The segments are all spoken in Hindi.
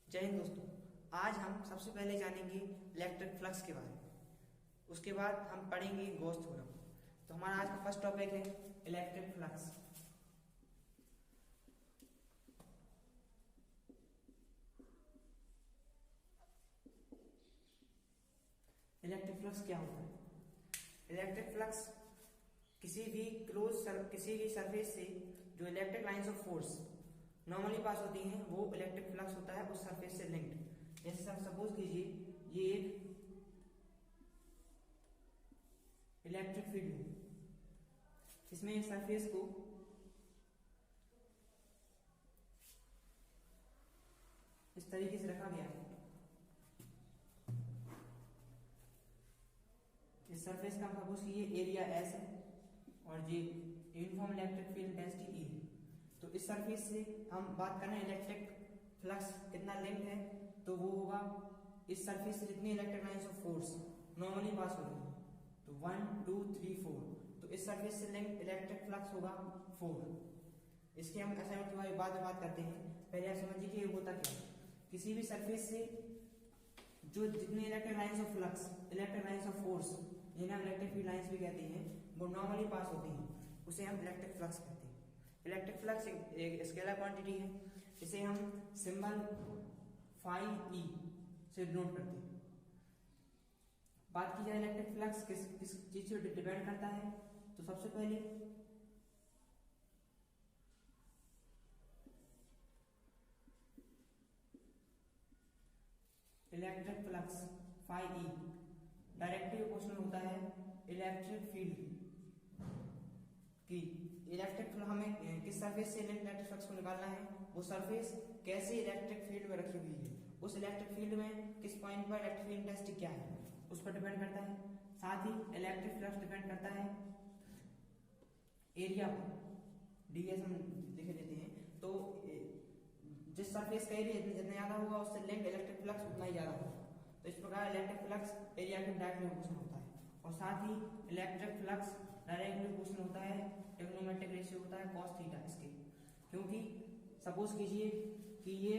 जय हिंद दोस्तों। आज हम सबसे पहले जानेंगे इलेक्ट्रिक फ्लक्स के बारे में। उसके बाद हम पढ़ेंगे गॉस थ्योरम। तो हमारा आज का फर्स्ट टॉपिक है इलेक्ट्रिक फ्लक्स। इलेक्ट्रिक फ्लक्स क्या होता है? इलेक्ट्रिक फ्लक्स किसी भी सरफेस से जो electric lines of force normally pass होती हैं वो इलेक्ट्रिक फ्लक्स होता है उस सरफेस से लिंक्ड। जैसे सपोज कीजिए ये एक इलेक्ट्रिक फील्ड है, इसमें एक सरफेस को इस तरीके से रखा गया है। इस सरफेस का सपोज कीजिए एरिया एस है और ये यूनिफॉर्म इलेक्ट्रिक फील्ड डेंसिटी ई है। तो इस सरफेस से हम बात कर रहे हैं इलेक्ट्रिक फ्लक्स कितना लिंक है, तो वो होगा इस सरफेस से जितनी electric lines of force normally pass हो रही है तो 1 2 3 4, तो इस सरफेस से लिंक इलेक्ट्रिक फ्लक्स होगा 4। इसके हम असाइनमेंट के बाद में बात करते हैं। पहले आप समझिए कि ये होता क्या है। किसी भी सरफेस से जो जितनी electric lines of flux electric lines of force जिन्हें हम इलेक्ट्रिक फील्ड लाइंस भी कहते हैं वो नॉर्मली पास होती हैं, उसे हम इलेक्ट्रिक फ्लक्स कहते हैं। इलेक्ट्रिक फ्लक्स एक स्केलर क्वांटिटी है, इसे हम सिंबल फाई ई से डिनोट करते हैं। बात की जाए इलेक्ट्रिक फ्लक्स किस चीज से डिपेंड करता है, तो सबसे पहले electric flux phi E directly proportional होता है इलेक्ट्रिक फील्ड की। इलेक्ट्रिक हमें किस सरफेस से इलेक्ट्रिक फ्लक्स को निकालना है, वो सरफेस कैसे इलेक्ट्रिक फील्ड में रखी हुई है, उस इलेक्ट्रिक फील्ड में किस पॉइंट पर इलेक्ट्रिक फील्ड इंटेंसिटी क्या है उस पर डिपेंड करता है। साथ ही इलेक्ट्रिक फ्लक्स डिपेंड करता है एरिया पर, डीएस हम लिख देते हैं। तो जिस सरफेस का एरिया जितना ज्यादा होगा उससे लिंक इलेक्ट्रिक फ्लक्स उतना ही ज्यादा होगा। तो इस प्रकार इलेक्ट्रिक फ्लक्स एरिया के डायरेक्टली प्रोपोर्शनल होता है। और साथ ही इलेक्ट्रिक फ्लक्स डायरेक्टली प्रोपोर्शनल होता है ट्रिग्नोमेट्रिक रेशियो होता है cos थीटा इसके। क्योंकि सपोज कीजिए कि ये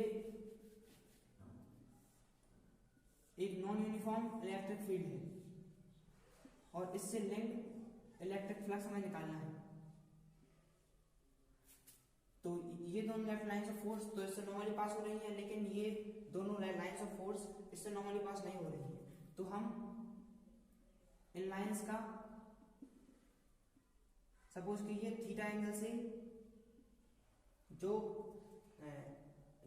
एक नॉन यूनिफॉर्म इलेक्ट्रिक फील्ड है और इससे लिंक इलेक्ट्रिक फ्लक्स हमें निकालना है। तो ये दोनों इलेक्ट्रिक लाइंस ऑफ फोर्स तो इससे नॉर्मली पास हो रही है, लेकिन ये दोनों लाइंस ऑफ फोर्स इससे नॉर्मली पास नहीं हो रही है। तो हम इन लाइंस का सपोज कीजिए थीटा एंगल से जो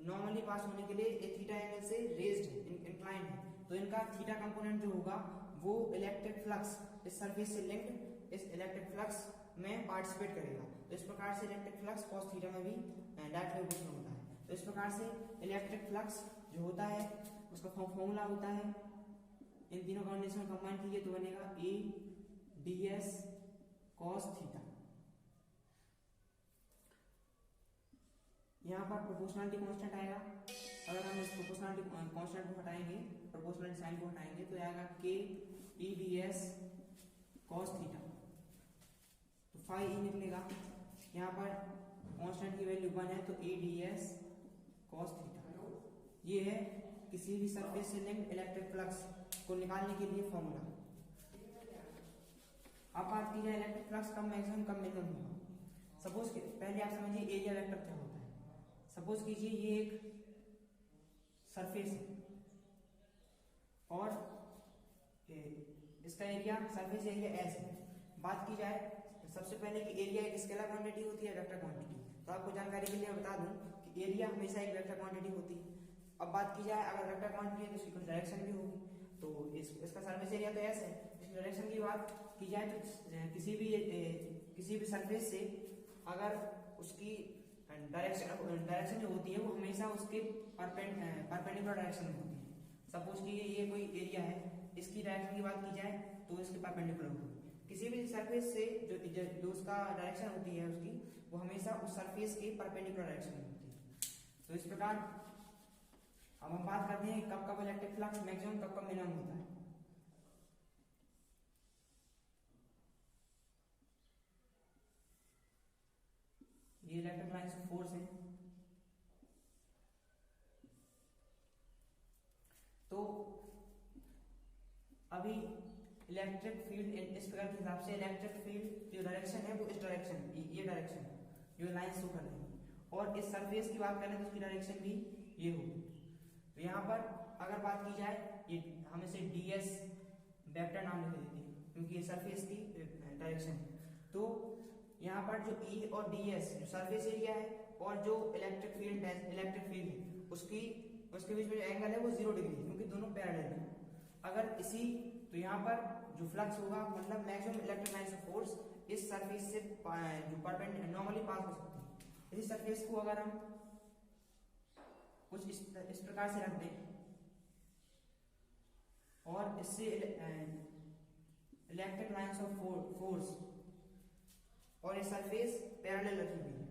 नॉर्मली पास होने के लिए ये थीटा एंगल से रेज्ड है, इंक्लाइंड है, तो इनका थीटा कंपोनेंट जो होगा वो इलेक्ट्रिक फ्लक्स इस सरफेस से लिंक्ड इस इलेक्ट्रिक फ्लक्स में पार्टिसिपेट करेगा। तो इस प्रकार से इलेक्ट्रिक फ्लक्स cos थीटा में भी डायरेक्टली प्रोपोर्शनल होता है। तो इस प्रकार से इलेक्ट्रिक फ्लक्स जो होता है उसका फॉर्मूला होता है, इन तीनों कॉम्बिनेशन कंबाइन कीजिए तो बनेगा A D S cos theta. यहाँ पर प्रोपोर्शनलिटी कांस्टेंट आएगा। अगर हम इस प्रोपोर्शनलिटी कांस्टेंट को हटाएंगे, प्रोपोर्शनलिटी साइन को हटाएंगे तो आएगा के ई डी एस cos थीटा। तो फाई ई निकलेगा, यहाँ पर कांस्टेंट की वैल्यू 1 है तो A D S cos theta. ये है किसी भी सरफेस से लिंक्ड इलेक्ट्रिक फ्लक्स को निकालने के लिए फॉर्मूला। अब बात की जाए इलेक्ट्रिक फ्लक्स कब मैक्सिमम कब मिनिमम होगा। सपोज पहले आप समझिए एरिया वेक्टर क्या होता है। सपोज कीजिए ये एक सरफेस है और इसका एरिया सरफेस एरिया एस है। बात की जाए सबसे पहले कि एरिया एक स्केलर क्वांटिटी होती है वेक्टर क्वांटिटी। तो आपको जानकारी के लिए बता दूं कि एरिया हमेशा एक वेक्टर क्वांटिटी होती है। अब बात की जाए अगर वेक्टर क्वांटिटी है तो इसकी कुछ डायरेक्शन भी होगी। तो इसका सरफेस एरिया तो एस है, इसकी डायरेक्शन की बात की जाए तो किसी भी सरफेस से अगर उसकी डायरेक्शन जो होती है वो हमेशा उसके परपेंडिकुलर डायरेक्शन में होती है। सपोज कि ये कोई एरिया है, इसकी डायरेक्शन की बात की जाए तो इसके परपेंडिकुलर होगी। किसी भी सरफेस से जो उसका डायरेक्शन होती है उसकी वो हमेशा उस सरफेस के परपेंडिकुलर डायरेक्शन में होती है। तो इस प्रकार अब हम बात करते हैं कब कब इलेक्ट्रिक फ्लक्स मैक्सिमम कब कब मिनिमम होता है। ये इलेक्ट्रिक लाइंस ऑफ फोर्स है, इलेक्ट्रिक फील्ड इस प्रकार के हिसाब से इलेक्ट्रिक फील्ड जो डायरेक्शन है वो इस डायरेक्शन, ये डायरेक्शन जो लाइन शो कर रही है, और इस सरफेस की बात करें तो उसकी डायरेक्शन भी ये होगी। तो यहाँ पर अगर बात की जाए, ये हम इसे ds वेक्टर नाम लिख देते हैं क्योंकि ये सरफेस की डायरेक्शन है। तो यहाँ पर जो E और ds जो सरफेस एरिया है और जो इलेक्ट्रिक फील्ड है उसके बीच में जो एंगल है वो 0 डिग्री है क्योंकि दोनों पैरेलल है। अगर इसी तो यहाँ पर जो फ्लक्स होगा मतलब मैक्सिमम इलेक्ट्रोमैग्नेटिक फोर्स इस सरफेस से जो परपेंडिकुलर नॉर्मली पास हो सकती है। इसी सरफेस को अगर हम कुछ इस प्रकार से रख दें और इससे इलेक्ट्रिक लाइंस ऑफ फोर्स और ये सरफेस पैरेलल रखी हुई है,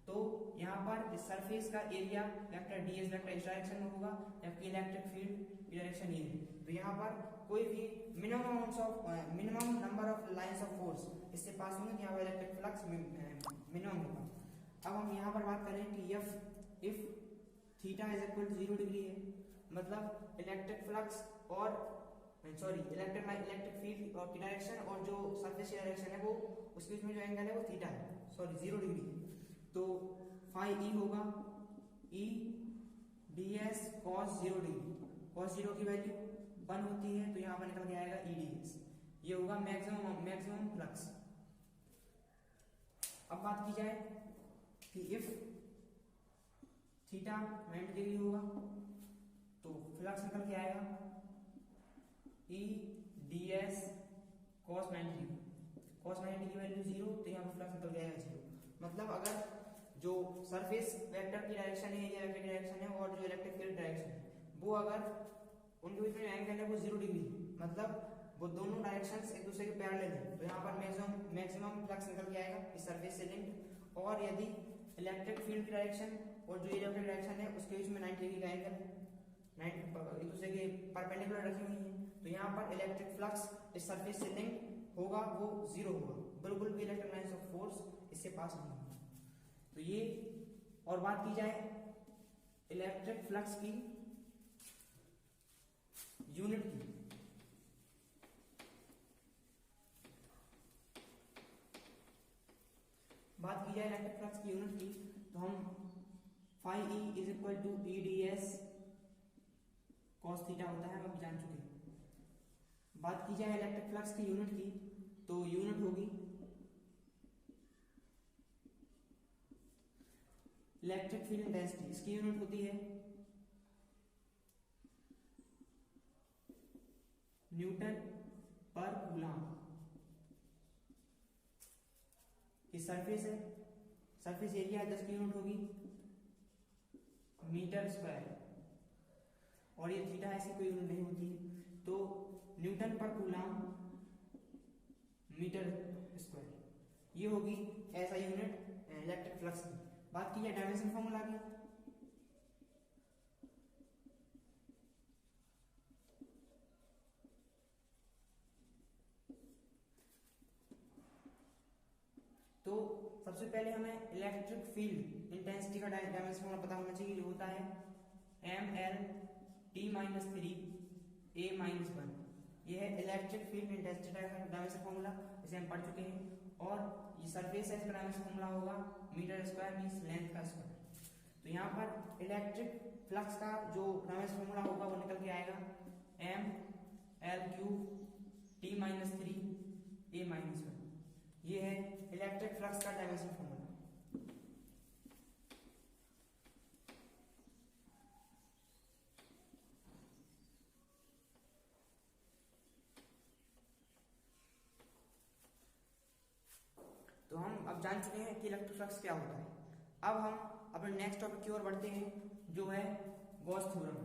तो यहाँ पर इस सरफेस का एरिया वेक्टर ds वेक्टर इस डायरेक्शन में होगा जबकि इलेक्ट्रिक फील्ड की डायरेक्शन ये है। तो यहाँ पर कोई भी minimum number of lines of force इससे पास होंगे तो यहाँ पर इलेक्ट्रिक फ्लक्स मिनिमम होगा। अब हम यहाँ पर बात करें कि if theta is equal to 0 degree है, मतलब इलेक्ट्रिक फ्लक्स और इलेक्ट्रिक फील्ड और की डायरेक्शन और जो सरफेस की डायरेक्शन है वो उसके बीच में जो एंगल है वो थीटा है, 0 डिग्री। तो फाई ई होगा E ds cos 0 degree, cos 0 की वैल्यू 1 होती है तो यहाँ पर निकल के आएगा E ds, ये होगा मैक्सिमम फ्लक्स। अब बात की जाए कि इफ थीटा 90 डिग्री होगा तो फ्लक्स निकल के आएगा E ds cos 90 degree, cos 90 की वैल्यू 0 तो यहाँ पर फ्लक्स निकल के आएगा 0। मतलब अगर जो सरफेस वेक्टर की डायरेक्शन है या वेक्टर की डायरेक्शन है और जो इलेक्ट्रिक फील्ड डायरेक्शन है वो अगर उनके बीच में एंगल है वो 0 डिग्री, मतलब वो दोनों डायरेक्शंस एक दूसरे के पैरेलल है, तो यहाँ पर मैक्सिमम फ्लक्स निकल के आएगा इस सरफेस से लिंक्ड। और यदि इलेक्ट्रिक फील्ड की डायरेक्शन और जो इलेक्ट्रिक डायरेक्शन है उसके बीच में 90 डिग्री का एंगल है, एक दूसरे के परपेंडिकुलर रखी हुई है, तो यहाँ पर इलेक्ट्रिक फ्लक्स इस सरफेस से लिंक होगा वो 0 होगा, बिल्कुल भी इलेक्ट्रिक लाइंस ऑफ फोर्स इससे पास नहीं होगा। तो ये, और बात की जाए इलेक्ट्रिक फ्लक्स की यूनिट की, बात की जाए इलेक्ट्रिक फ्लक्स की यूनिट की तो हम phi E is equal to E D S cos theta होता है, हम अभी जान चुके हैं। बात की जाए इलेक्ट्रिक फ्लक्स की यूनिट की तो यूनिट होगी इलेक्ट्रिक फील्ड इंटेंसिटी, इसकी यूनिट होती है न्यूटन पर कूलम। ये सरफेस है, सरफेस एरिया 10 की यूनिट होगी मीटर स्क्वायर, और ये थीटा ऐसी कोई यूनिट नहीं होती है, तो न्यूटन पर कूलम मीटर स्क्वायर ये होगी ऐसा यूनिट इलेक्ट्रिक फ्लक्स की। बात की जाए डायमेंशन फॉर्मूला की तो सबसे पहले हमें इलेक्ट्रिक फील्ड इंटेंसिटी का डायमेंशन फॉर्मूला पता होना चाहिए, जो होता है mL(T-3)A-1। ये है electric field intensity dimension formula, इसे हम पढ़ चुके हैं। और ये सरफेस है, इसका डायमेंशन फॉर्मूला होगा मीटर स्क्वायर मींस लेंथ का स्क्वायर। तो यहाँ पर इलेक्ट्रिक फ्लक्स का जो डायमेंशन फॉर्मूला होगा वो निकल के आएगा mL3T-3A-1। ये है इलेक्ट्रिक फ्लक्स का डायमेंशन फॉर्मूला। तो हम अब जान चुके हैं कि इलेक्ट्रिक फ्लक्स क्या होता है। अब हम अपने नेक्स्ट टॉपिक की ओर बढ़ते हैं जो है गॉस थ्योरम।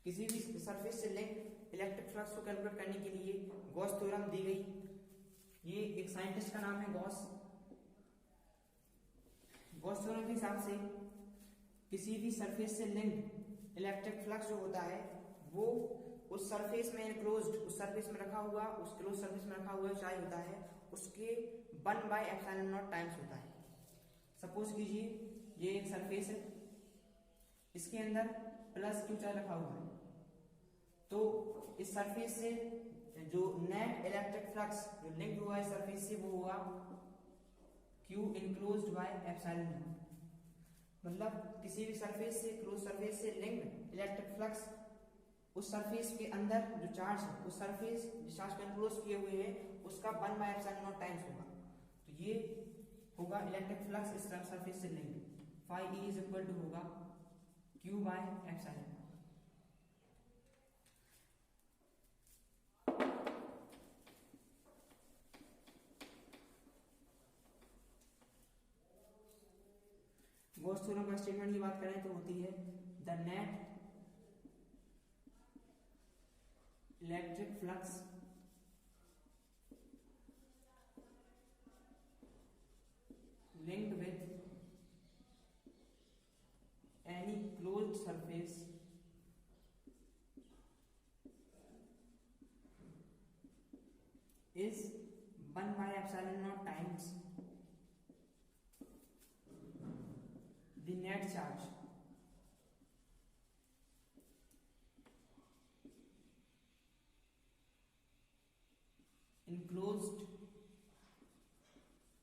किसी भी सरफेस से लिंक इलेक्ट्रिक फ्लक्स को कैलकुलेट करने के लिए गॉस थ्योरम दी गई। ये एक साइंटिस्ट का नाम है गॉस थ्योरम के हिसाब से किसी भी सरफेस से लिंक इलेक्ट्रिक फ्लक्स जो होता है वो उस सरफेस में एनक्लोज्ड, उस सरफेस में रखा हुआ, उस क्लोज सरफेस में रखा हुआ चार्ज होता है उसके 1/ε0 टाइम्स होता है। सपोज कीजिए ये एक सरफेस है, इसके अंदर प्लस क्यू चार्ज रखा हुआ है, तो इस सरफेस से जो नेट इलेक्ट्रिक फ्लक्स जो लिंक हुआ है सरफेस से वो होगा Q enclosed bye epsilon not. मतलब किसी भी सरफेस से क्लोज सरफेस से लिंक इलेक्ट्रिक फ्लक्स उस सरफेस के अंदर जो चार्ज है उस सरफेस जिस चार्ज को इनक्लोज किए हुए है उसका 1 बाय एप्सिलॉन नॉट टाइम्स होगा। तो ये होगा इलेक्ट्रिक फ्लक्स इस सरफेस से link, phi E is equal to होगा Q by epsilon. Gauss theorem का स्टेटमेंट की बात करें तो होती है the net electric flux linked with any closed surface is 1 by epsilon naught times the net charge enclosed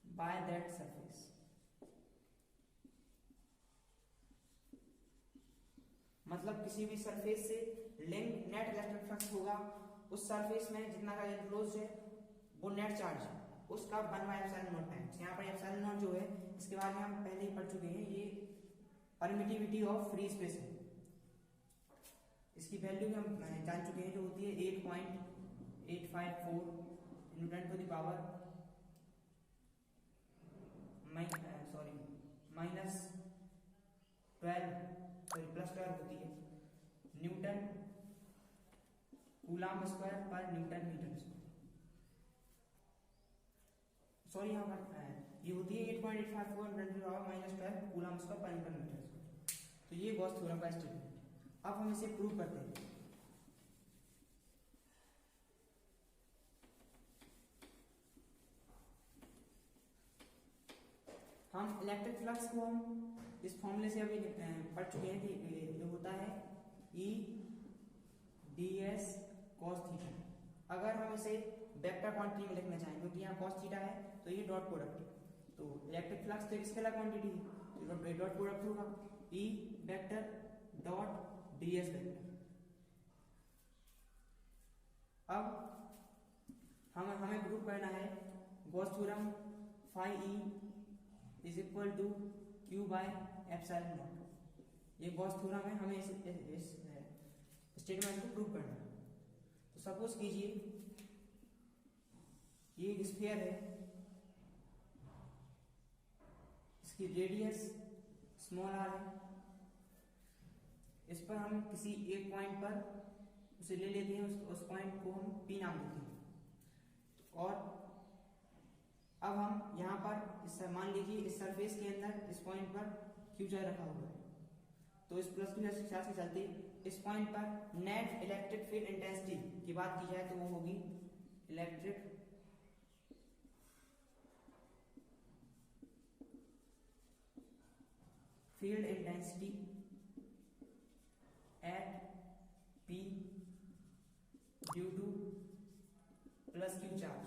by that surface। मतलब किसी भी सरफेस से लिंक नेट इलेक्ट्रिक फ्लक्स होगा, उस सरफेस में जितना का एनक्लोज है वो नेट चार्ज है उसका 1 बाय एप्सिलॉन नॉट टाइम्स। यहाँ पर एप्सिलॉन नॉट जो है इसके बारे में हम पहले ही पढ़ चुके हैं, ये परमिटिविटी ऑफ फ्री स्पेस है, इसकी वैल्यू हम जान चुके हैं जो होती है 8.854 न्यूटन टू द पावर -12 होती है न्यूटन कूलम्ब स्क्वायर पर न्यूटन मीटर स्क्वायर। सॉरी यहाँ पर ये होती है 8.854 newton to the power -12 coulomb square पर न्यूटन मीटर स्क्वायर। तो ये गॉस थ्योरम का स्टेटमेंट। अब हम इसे प्रूव करते हैं। हम इलेक्ट्रिक फ्लक्स को हम इस फॉर्मूले से अभी पढ़ चुके हैं कि ये होता है E ds cos थीटा। अगर हम इसे वेक्टर क्वांटिटी में लिखना चाहें क्योंकि यहाँ cos थीटा है तो ये डॉट प्रोडक्ट है, तो इलेक्ट्रिक फ्लक्स तो स्केलर क्वांटिटी है तो डॉट प्रोडक्ट होगा E vector dot ds vector. अब हमें प्रूव करना है Gauss theorem phi E is equal to Q by epsilon naught. ये गॉस थ्योरम है, हमें इस स्टेटमेंट को प्रूव करना है। तो सपोज कीजिए ये एक स्फीयर है, इसकी रेडियस स्मॉल r है, इस पर हम किसी एक पॉइंट पर उसे ले लेते हैं, उस पॉइंट को हम P नाम देते हैं। और अब हम यहाँ पर मान लीजिए इस सरफेस के अंदर इस पॉइंट पर Q चार्ज रखा हुआ है, तो इस प्लस Q चार्ज के चलते इस पॉइंट पर नेट इलेक्ट्रिक फील्ड इंटेंसिटी की बात की जाए तो वो होगी electric field intensity at P due to plus Q charge.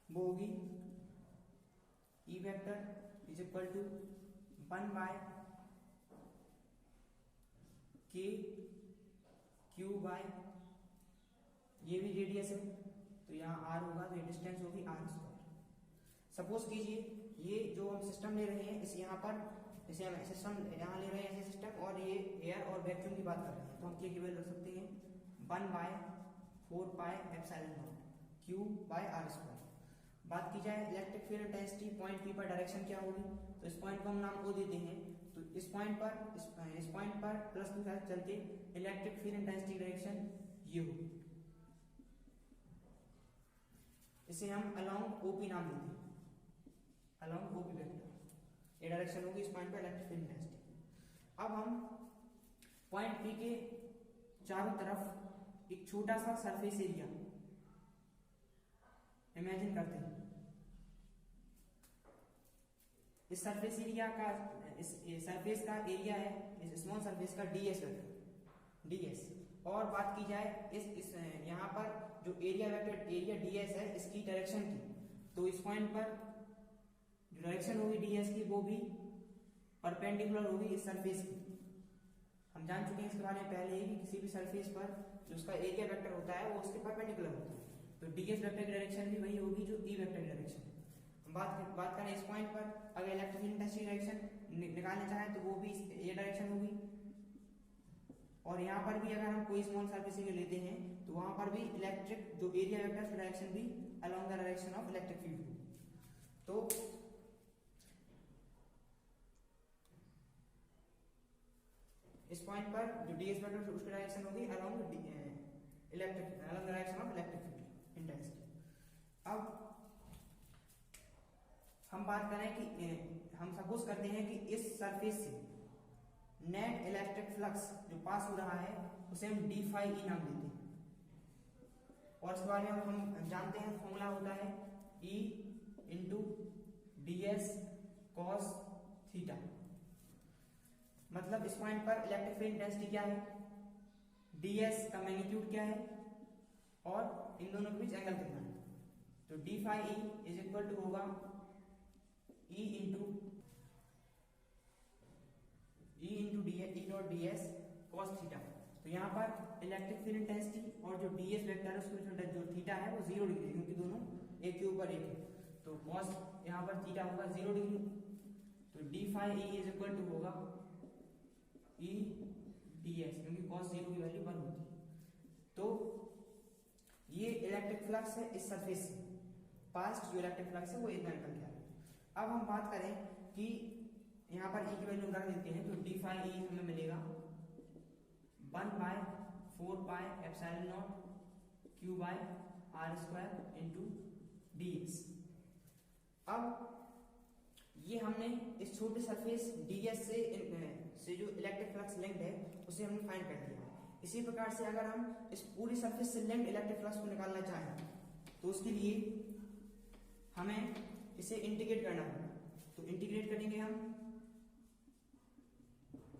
वो होगी E vector is equal to 1 by K Q by, ये भी रेडियस है तो यहाँ R होगा तो ये डिस्टेंस होगी R स्क्वायर। सपोज कीजिए ये जो हम सिस्टम ले रहे हैं इस यहाँ पर इसे हम सिस्टम यहाँ ले रहे हैं ऐसे सिस्टम, और ये एयर और वैक्यूम की बात कर रहे हैं तो हम K की वैल्यू रख सकते हैं 1 by 4 pi epsilon naught Q by R square. बात की जाए electric field intensity point P पर डायरेक्शन क्या होगी, तो इस पॉइंट को हम नाम O देते हैं, तो इस पॉइंट पर प्लस Q के साथ चलते इलेक्ट्रिक फील्ड इंटेंसिटी डायरेक्शन ये होगी, इसे हम अलोंग OP नाम देते हैं, अलोंग OP वेक्टर ये डायरेक्शन होगी इस पॉइंट पर इलेक्ट्रिक फील्ड इंटेंसिटी। अब हम पॉइंट P के चारों तरफ एक छोटा सा सरफेस एरिया इमेजिन करते हैं इस सरफेस एरिया का, इस सरफेस का एरिया है इस स्मॉल सरफेस का ds वेक्टर ds, और बात की जाए इस यहाँ पर जो एरिया वेक्टर एरिया ds है इसकी डायरेक्शन की, तो इस पॉइंट पर जो डायरेक्शन होगी ds की वो भी परपेंडिकुलर होगी इस सरफेस की। हम जान चुके हैं इसके बारे में पहले ही कि किसी भी सरफेस पर जो उसका एरिया वेक्टर होता है वो उसके परपेंडिकुलर होता है, तो ds वेक्टर की डायरेक्शन भी वही होगी जो e वेक्टर की डायरेक्शन। हम बात करें इस पॉइंट पर, अगर इलेक्ट्रिक फील्ड इंटेंसिटी डायरेक्शन निकालना चाहें तो वो भी ये डायरेक्शन होगी, और यहाँ पर भी अगर हम कोई स्मॉल सरफेस एरिया लेते हैं तो वहां पर भी इलेक्ट्रिक जो एरिया वेक्टर की डायरेक्शन भी along the direction of electric field. तो इस पॉइंट पर जो ds वेक्टर उसकी डायरेक्शन होगी along direction of electric field intensity. अब हम बात करें कि हम सपोज करते हैं कि इस सरफेस से नेट इलेक्ट्रिक फ्लक्स जो पास हो रहा है उसे हम d phi e नाम देते हैं, और इसके बारे में हम जानते हैं फॉर्मूला होता है E into ds cos theta. मतलब इस पॉइंट पर इलेक्ट्रिक फील्ड इंटेंसिटी क्या है, ds का मैग्नीट्यूड क्या है, और इन दोनों के बीच एंगल कितना है, तो d phi e is equal to होगा E into E dot ds cos theta. तो यहाँ पर इलेक्ट्रिक फील्ड इंटेंसिटी और जो ds वेक्टर है उसके बीच जो थीटा है वो 0 डिग्री, क्योंकि दोनों एक के ऊपर एक है, तो cos यहाँ पर थीटा होगा 0 डिग्री, तो d phi e is equal to होगा E ds, क्योंकि cos 0 की वैल्यू 1 होती है। तो ये इलेक्ट्रिक फ्लक्स है इस सरफेस से पास्ट जो इलेक्ट्रिक फ्लक्स है वो इतना निकल गया। अब हम बात करें कि यहाँ पर E की वैल्यू रख देते हैं, तो d phi e हमें मिलेगा 1/4πε0 q by r square into ds। अब ये हमने इस छोटे सरफेस ds से जो इलेक्ट्रिक फ्लक्स लिंक्ड है उसे हमने फाइंड कर दिया। इसी प्रकार से अगर हम इस पूरी सरफेस से लिंक्ड इलेक्ट्रिक फ्लक्स को निकालना चाहें तो उसके लिए हमें इसे इंटीग्रेट करना होगा, तो इंटीग्रेट करेंगे हम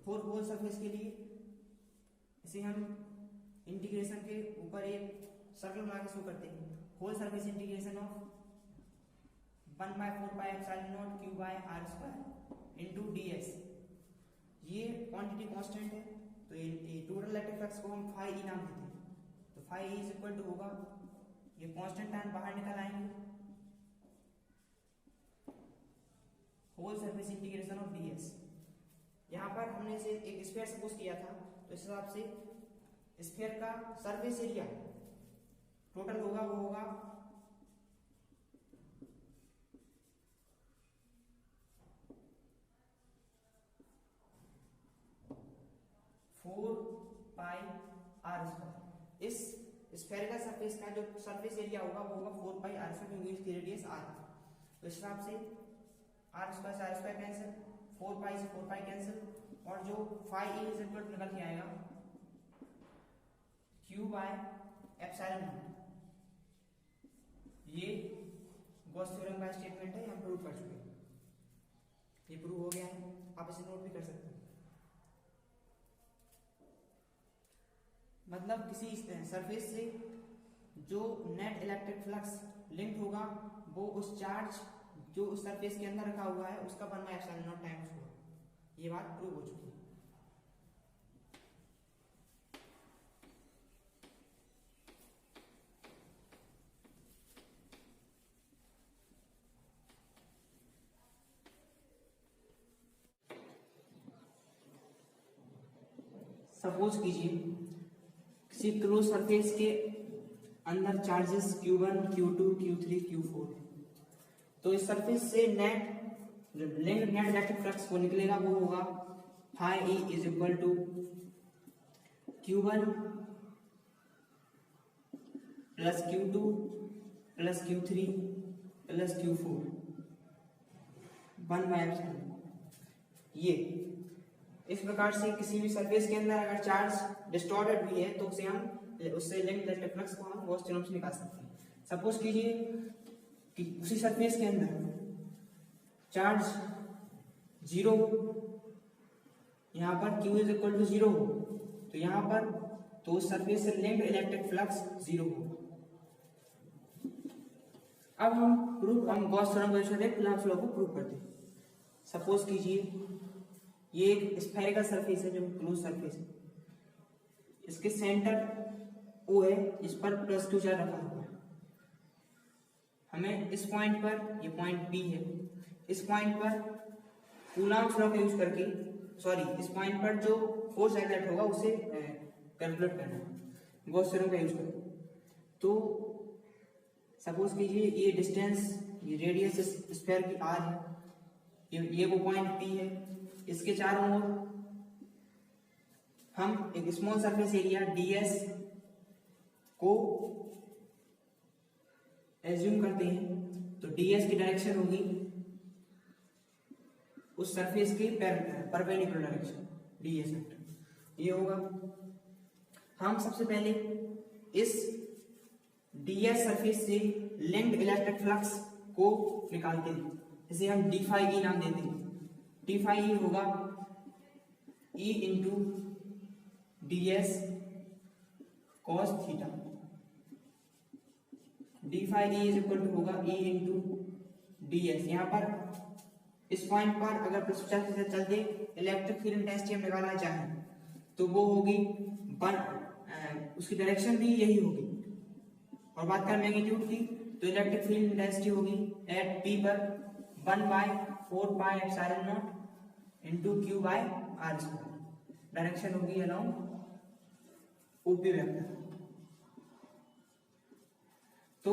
फोर होल सरफेस के लिए। इसे हम इंटीग्रेशन के ऊपर एक सर्कल बना के शो करते हैं, whole surface integration of 1/4πε0 q by r square into ds। ये क्वांटिटी कांस्टेंट है, तो ये टोटल इलेक्ट्रिक फ्लक्स को हम phi e नाम देते हैं, तो phi e is equal to होगा, ये कांस्टेंट टर्म बाहर निकल आएंगे, whole surface integration of ds। यहाँ पर हमने इसे एक स्फीयर सपोज किया था, तो इस हिसाब से स्फीयर का सरफेस एरिया टोटल होगा वो होगा 4πr²। इस स्फेरिकल सरफेस का जो सरफेस एरिया होगा वो होगा 4πr², क्योंकि इसकी रेडियस r है, तो इस हिसाब से r² से r² कैंसिल, 4π से 4π कैंसिल, और जो phi e is equal to निकल के आएगा q बाय एप्सिलॉन नॉट। ये गॉस थ्योरम का स्टेटमेंट है, हम प्रूव कर चुके हैं, ये प्रूव हो गया है, आप इसे नोट भी कर सकते हैं। मतलब किसी सरफेस से जो नेट इलेक्ट्रिक फ्लक्स लिंक होगा वो उस चार्ज जो उस सरफेस के अंदर रखा हुआ है उसका 1/ε0 टाइम्स होगा। ये बात प्रूव हो चुकी है। सपोज कीजिए किसी क्लोज सरफेस के अंदर charges q1, q2, q3, q4, तो इस सरफेस से नेट जो लिंक्ड नेट इलेक्ट्रिक फ्लक्स वो निकलेगा वो होगा phi e is equal to q1 plus q2 plus q3 plus q4 1/ε। ये इस प्रकार से किसी भी सरफेस के अंदर अगर चार्ज डिस्टॉर्टेड भी है तो उसे लिंक्ड इलेक्ट्रिक फ्लक्स को हम गॉस थ्योरम से निकाल सकते हैं। सपोज कीजिए कि उसी सरफेस के अंदर चार्ज 0, यहाँ पर Q इज इक्वल टू 0 हो, तो यहाँ पर तो उस सरफेस से लिंक्ड इलेक्ट्रिक फ्लक्स 0 हो। अब हम गॉस थ्योरम का यूज करके कूलॉम्स लॉ को प्रूव करते हैं। सपोज कीजिए ये एक स्फेरिकल सरफेस है जो क्लोज सरफेस है, इसके सेंटर O है, इस पर प्लस Q चार्ज रखा हुआ है। हमें इस पॉइंट पर, ये पॉइंट P है, इस पॉइंट पर कूलॉम्स लॉ का यूज करके, सॉरी इस पॉइंट पर जो फोर्स एक्ट होगा उसे कैलकुलेट करना है गॉस थ्योरम का यूज करके। तो सपोज कीजिए ये डिस्टेंस, ये रेडियस स्फीयर की R है, ये वो पॉइंट P है, इसके चारों ओर हम एक स्मॉल सरफेस एरिया ds को एज्यूम करते हैं। तो ds की डायरेक्शन होगी उस सरफेस की परपेंडिकुलर डायरेक्शन, ds वेक्टर ये होगा। हम सबसे पहले इस ds सरफेस से लिंक्ड इलेक्ट्रिक फ्लक्स को निकालते हैं, इसे हम d phi e नाम देते हैं। d phi e होगा E into ds cos theta. d phi e is equal to होगा E इंटू ds। यहाँ पर इस पॉइंट पर अगर पृष्ठ के साथ चलते इलेक्ट्रिक फील्ड इंटेंसिटी हम निकालना चाहें तो वो होगी उसकी डायरेक्शन भी यही होगी। और बात करें मैग्नीट्यूड की तो इलेक्ट्रिक फील्ड इंटेंसिटी होगी एट P पर 1/4 pi epsilon naught into Q by R square. Direction होगी अलोंग OP वेक्टर। तो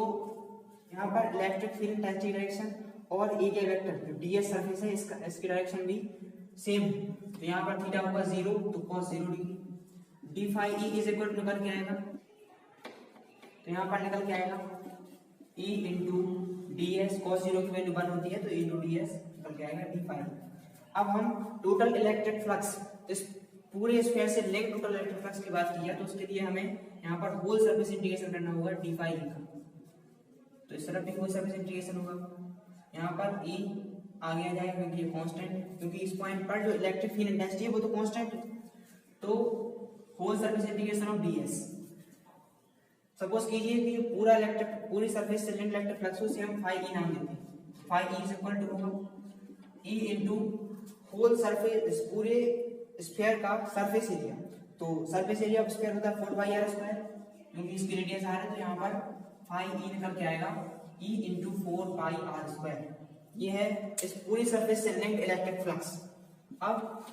यहाँ पर इलेक्ट्रिक फील्ड इंटेंसिटी डायरेक्शन और एरिया वेक्टर जो ds सरफेस है इसकी डायरेक्शन भी सेम है। तो यहाँ पर थीटा होगा 0 तो cos 0 degree. d phi e is equal to निकल के आएगा, तो यहाँ पर निकल के आएगा E इंटू ds cos 0 की वैल्यू 1 होती है तो E इंटू ds निकल के आएगा d phi। अब हम टोटल इलेक्ट्रिक फ्लक्स, इस पूरे स्फीयर से लिंक टोटल इलेक्ट्रिक फ्लक्स की बात की है तो उसके लिए हमें यहाँ पर होल सरफेस इंटीग्रेशन करना होगा d phi e का। तो इस तरफ भी होल सरफेस इंटीग्रेशन होगा, यहाँ पर E आगे आ जाएगा क्योंकि ये कांस्टेंट, क्योंकि इस पॉइंट पर जो इलेक्ट्रिक फील्ड इंटेंसिटी है वो तो कांस्टेंट है। तो whole surface integration of ds। Suppose कीजिए कि पूरा पूरी सरफेस से लिंक्ड इलेक्ट्रिक फ्लक्स उसे हम phi e नाम देते हैं। phi e is equal to होगा E इंटू होल सरफेस, इस पूरे स्फीयर का सरफेस एरिया। तो सरफेस एरिया ऑफ स्फीयर होता है 4 पाई r स्क्वायर, क्योंकि इसकी रेडियस r है तो यहाँ पर phi e निकल के आएगा E into 4 pi r square. ये है इस पूरी सरफेस से लिंक्ड इलेक्ट्रिक फ्लक्स। अब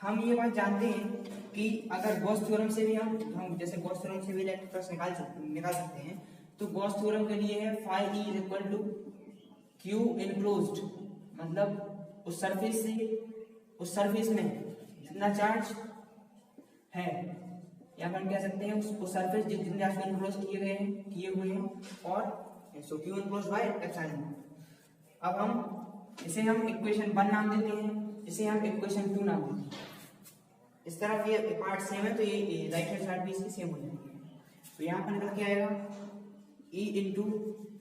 हम ये बात जानते हैं कि अगर गॉस थ्योरम से भी हम जैसे गॉस थ्योरम से भी इलेक्ट्रिक फ्लक्स निकाल सकते हैं, तो गॉस थ्योरम के लिए है phi e is equal to Q enclosed, मतलब उस सरफेस में जितना चार्ज है, या हम कह सकते हैं उस सरफेस जितने चार्ज इनक्लोज किए हुए हैं और सो Q इनक्लोज्ड बाय एप्सिलॉन। अब हम इक्वेशन 1 नाम देते हैं, इसे हम इक्वेशन 2 नाम देते हैं। इस तरफ ये पार्ट सेम है तो ये राइट हैंड साइड भी इसकी सेम हो जाएगी। तो यहाँ पर निकल के आएगा E into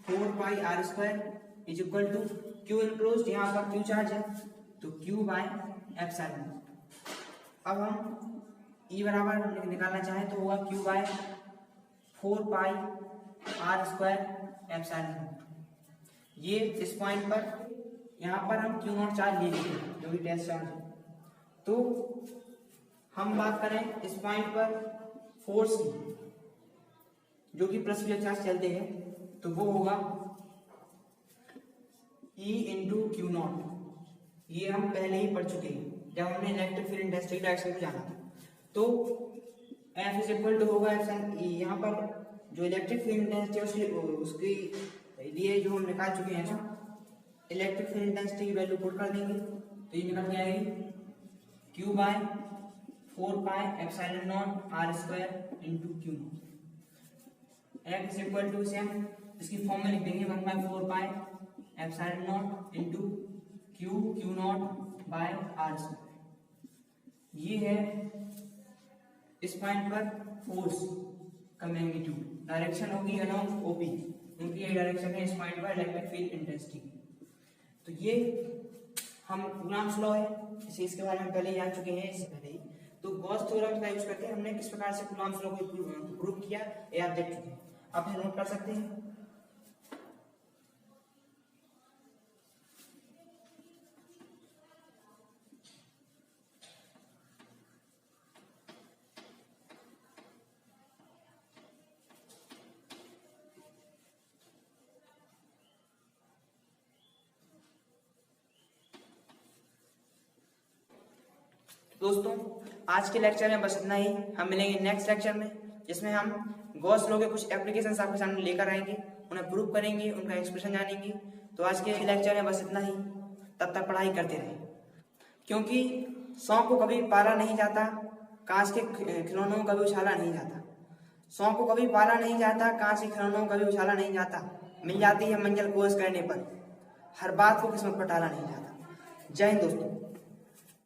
4 pi r square is equal to Q enclosed, यहाँ पर Q चार्ज है तो Q बाय एप्सिलॉन। अब हम E बराबर निकालना चाहें तो होगा Q by 4 pi r square epsilon. ये इस पॉइंट पर, यहाँ पर हम Q नॉट चार्ज ले लेंगे जो कि टेस्ट चार्ज है। तो हम बात करें इस पॉइंट पर फोर्स की जो कि प्लस Q चार्ज चलते हैं तो वो होगा E इंटू Q नॉट। ये हम पहले ही पढ़ चुके हैं जब हमने इलेक्ट्रिक फील्ड इंटेंसिटी डायरेक्शन को जाना था। तो F इज इक्वल टू होगा यहाँ पर जो इलेक्ट्रिक फील्ड इंटेंसिटी उसके लिए जो हम निकाल चुके हैं ना, इलेक्ट्रिक फील्ड इंटेंसिटी की वैल्यू पुट कर देंगे तो ये निकल के आएगी Q by 4 pi epsilon naught r square into Q naught. F is equal to से हम इसकी फॉर्म में लिख देंगे 1/4 pi epsilon naught into Q naught by r square. ये है इस पॉइंट पर फोर्स का मैग्नीट्यूड। डायरेक्शन होगी अलोंग ओपी, उनकी ये डायरेक्शन है इस पॉइंट पर इलेक्ट्रिक फील्ड इंटेंसिटी। तो ये हम कूलम्ब्स लॉ है, इसके बारे में पहले जान चुके हैं इससे पहले ही। तो गॉस थ्योरम का यूज करके हमने किस प्रकार से कूलम्ब्स लॉ को प्रूव किया ये आप देख चुके हैं, आप नोट कर सकते हैं। दोस्तों आज के लेक्चर में बस इतना ही, हम मिलेंगे नेक्स्ट लेक्चर में जिसमें हम गॉस लॉ के कुछ एप्लीकेशंस आपके सामने लेकर आएंगे, उन्हें प्रूव करेंगे, उनका एक्सप्रेशन जानेंगे। तो आज के लेक्चर में बस इतना ही, तब तक पढ़ाई करते रहें, क्योंकि 100 को कभी पाला नहीं जाता, कांच के खिलौनों को कभी उछाला नहीं जाता। 100 को कभी पाला नहीं जाता, कांच के खिलौनों को कभी उछाला नहीं जाता, मिल जाती है मंजिल कोस करने पर, हर बात को किस्मत पर टाला नहीं जाता। जय हिंद दोस्तों।